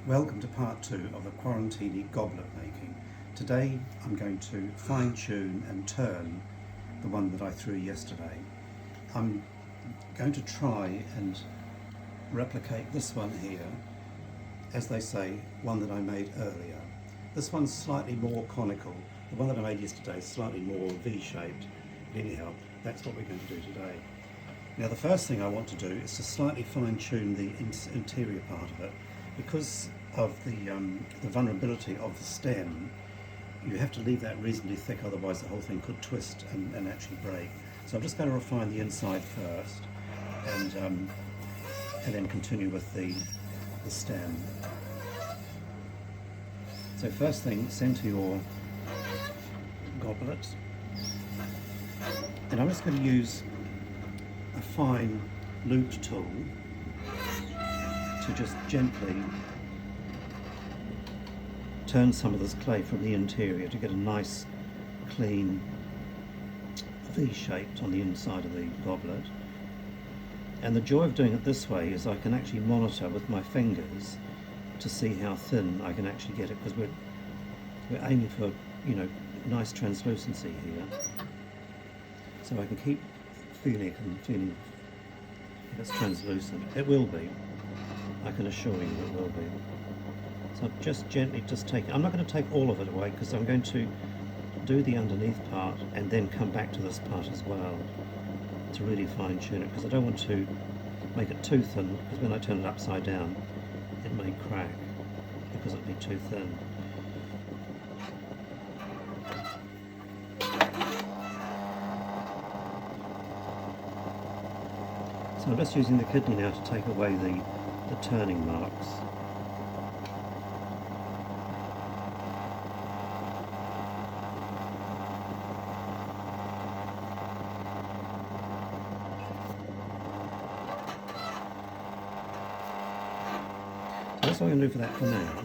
Welcome to part 2 of the Quarantini Goblet making. Today I'm going to fine tune and turn the one that I threw yesterday. I'm going to try and replicate this one here, as they say, one that I made earlier. This one's slightly more conical. The one that I made yesterday is slightly more V-shaped. But anyhow, that's what we're going to do today. Now the first thing I want to do is to slightly fine tune the interior part of it. Because of the vulnerability of the stem, you have to leave that reasonably thick, otherwise the whole thing could twist and actually break. So I'm just going to refine the inside first, and then continue with the stem. So first thing, center your goblet, and I'm just going to use a fine looped tool to just gently turn some of this clay from the interior to get a nice clean V shape on the inside of the goblet. And the joy of doing it this way is I can actually monitor with my fingers to see how thin I can actually get it, because we're aiming for, you know, nice translucency here. So I can keep feeling it and feeling if it's translucent. It will be. I can assure you it will be. So just gently take, I'm not going to take all of it away because I'm going to do the underneath part and then come back to this part as well to really fine tune it, because I don't want to make it too thin, because when I turn it upside down it may crack because it'll be too thin. So I'm just using the kidney now to take away the turning marks. So that's what I'm going to do for that for now.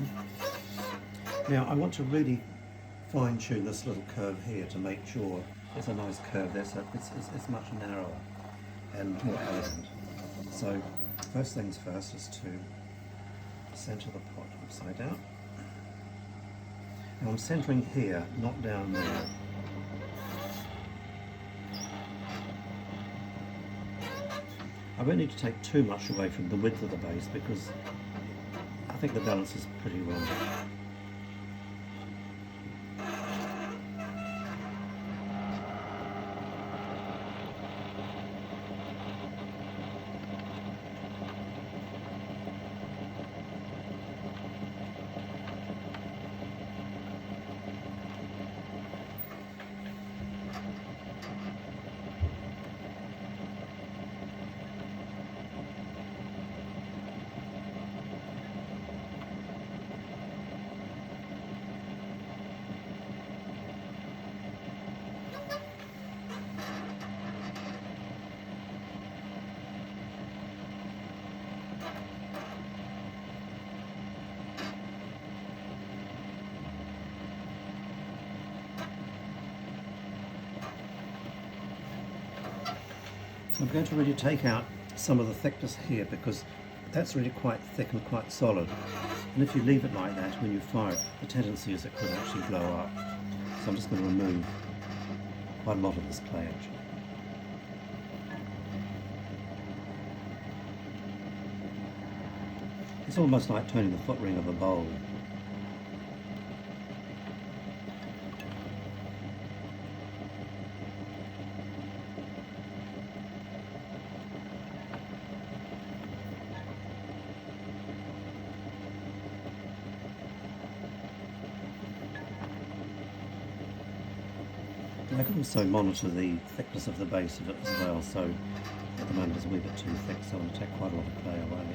Now I want to really fine tune this little curve here to make sure it's a nice curve there, so it's much narrower and more elegant. So first things first is to center the pot upside down. Now I'm centering here, not down there. I won't need to take too much away from the width of the base, because I think the balance is pretty well. I'm going to really take out some of the thickness here, because that's really quite thick and quite solid, and if you leave it like that when you fire it, the tendency is it could actually blow up. So I'm just going to remove quite a lot of this clay actually. It's almost like turning the foot ring of a bowl. I can also monitor the thickness of the base of it as well, so at the moment it's a wee bit too thick, so I'm going to take quite a lot of clay away.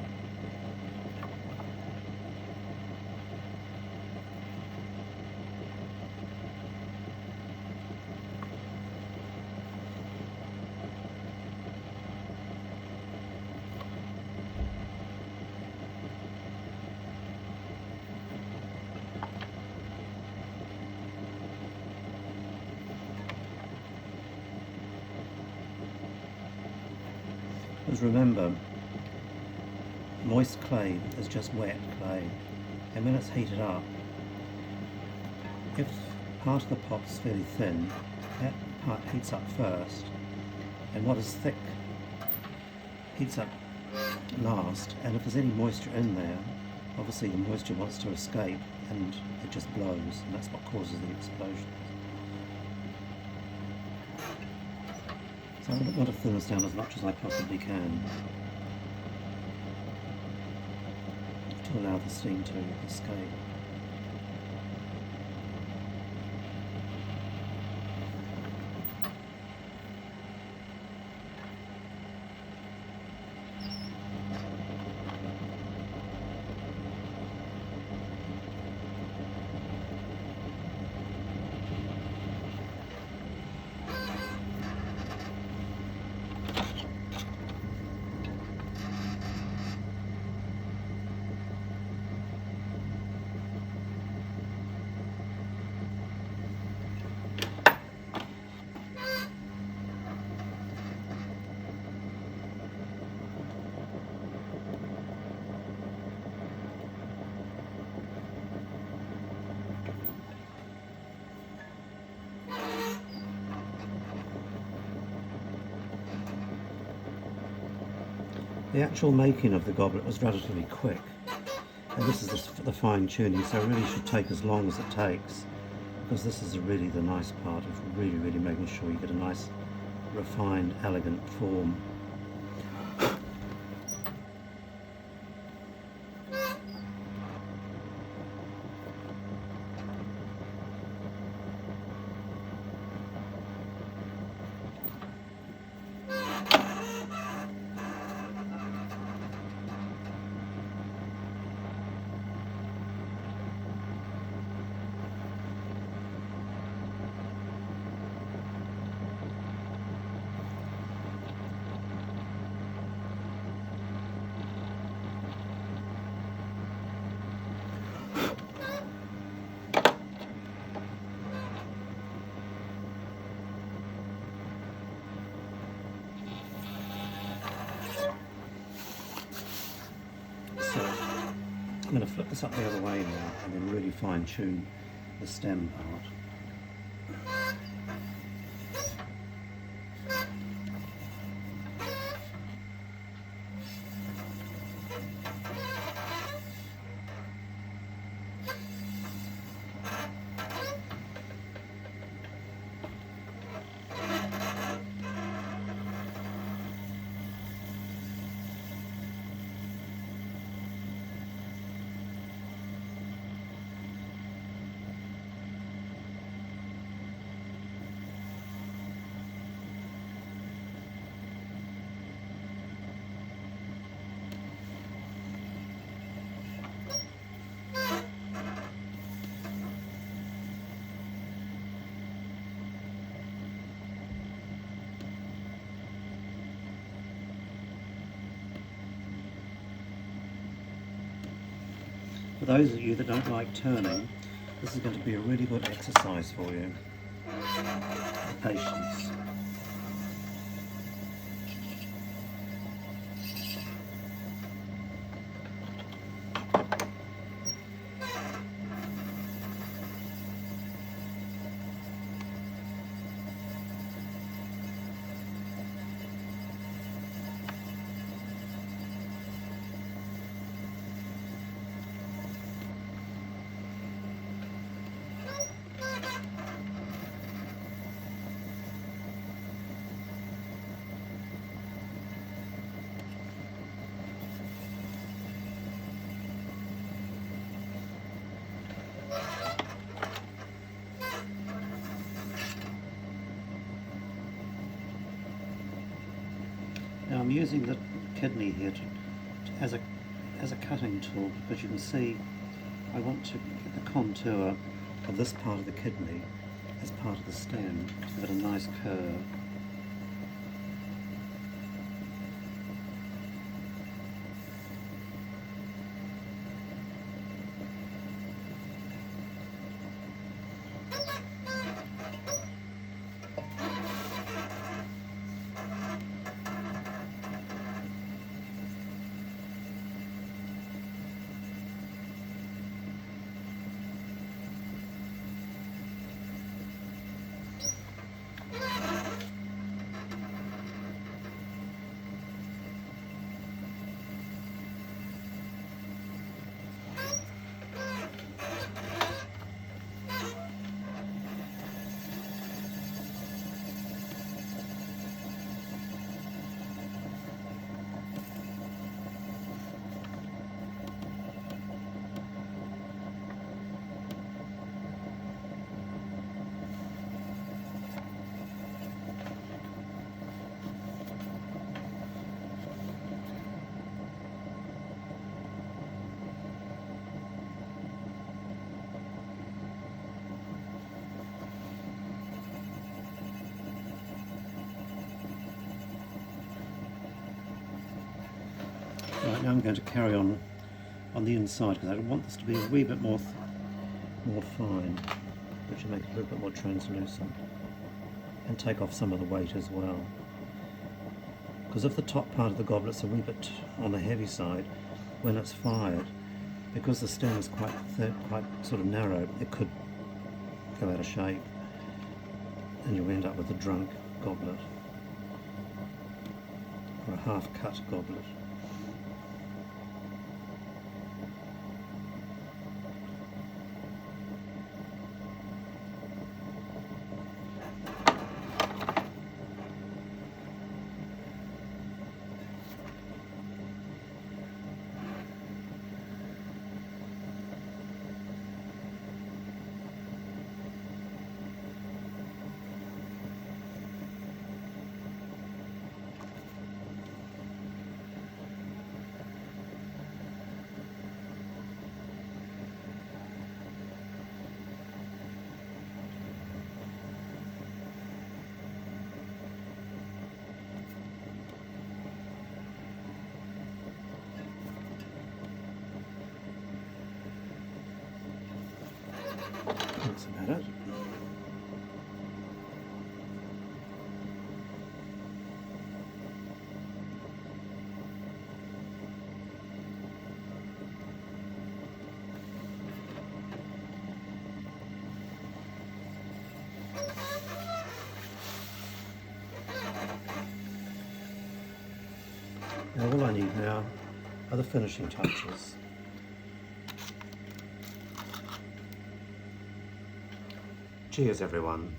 Because remember, moist clay is just wet clay. and when it's heated up, if part of the pot's fairly thin, that part heats up first, and what is thick heats up last, and if there's any moisture in there, obviously the moisture wants to escape and it just blows, and that's what causes the explosion. So I want to thin this down as much as I possibly can to allow the steam to escape. The actual making of the goblet was relatively quick, and this is the fine tuning, so it really should take as long as it takes, because this is really the nice part of really making sure you get a nice refined, elegant form. I'm going to flip this up the other way now and then really fine tune the stem part. For those of you that don't like turning, this is going to be a really good exercise for you. Patience. Now I'm using the kidney here as a cutting tool, because you can see I want to get the contour of this part of the kidney as part of the stem to give it a nice curve. Now I'm going to carry on the inside because I want this to be a wee bit more fine, which will make it a little bit more translucent, and take off some of the weight as well. Because if the top part of the goblet's a wee bit on the heavy side, when it's fired, because the stem is quite thick, quite sort of narrow, it could go out of shape, and you'll end up with a drunk goblet, or a half-cut goblet. That's about it. Now all I need now are the finishing touches. Cheers everyone.